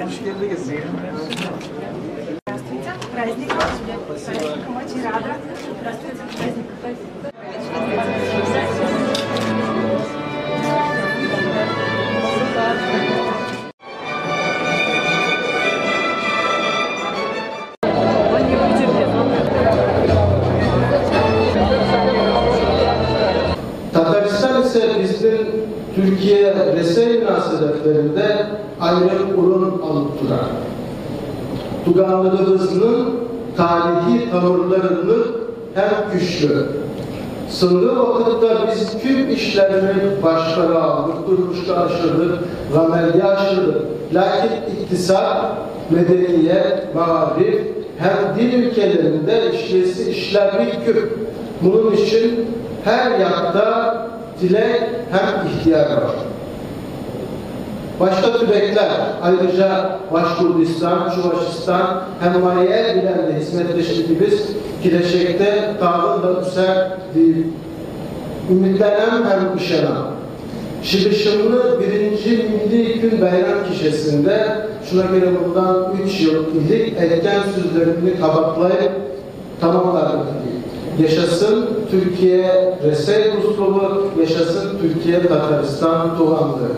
Здравствуйте. Праздник вас. Праздником очень рада. Здравствуйте. Праздник. Tataristan ise bizim Türkiye-Resey münasebetlerinde ayrı urun alıp durar. Tuganlığımızın tarihi tavırlarını hem güçlü. Sınırlı vakitte biz tüm işlerini başlara aldık, durmuşta aşırdık, gamelya aşırdık. Lakin iktisat, medeniyet, marif, hem din ülkelerinde işler bir küp. Bunun için her yakta dilek hem ihtiyar var. Başta Tübekler, ayrıca Başkurdistan, Çuvaşistan, Hemmaiye bilen de hizmetleştiğimiz Kileşek'te Tağın da Üser değil. Ümitlenen hem işenen. Şibişimli 1. Milli Gün Bayram Kişisi'nde şuna göre bundan 3 yıl ilik etken sözlerini kabaklayıp tamamladı. Yaşasın Türkiye Resey Rusluğu, yaşasın Türkiye Tataristan Tuğanlığı.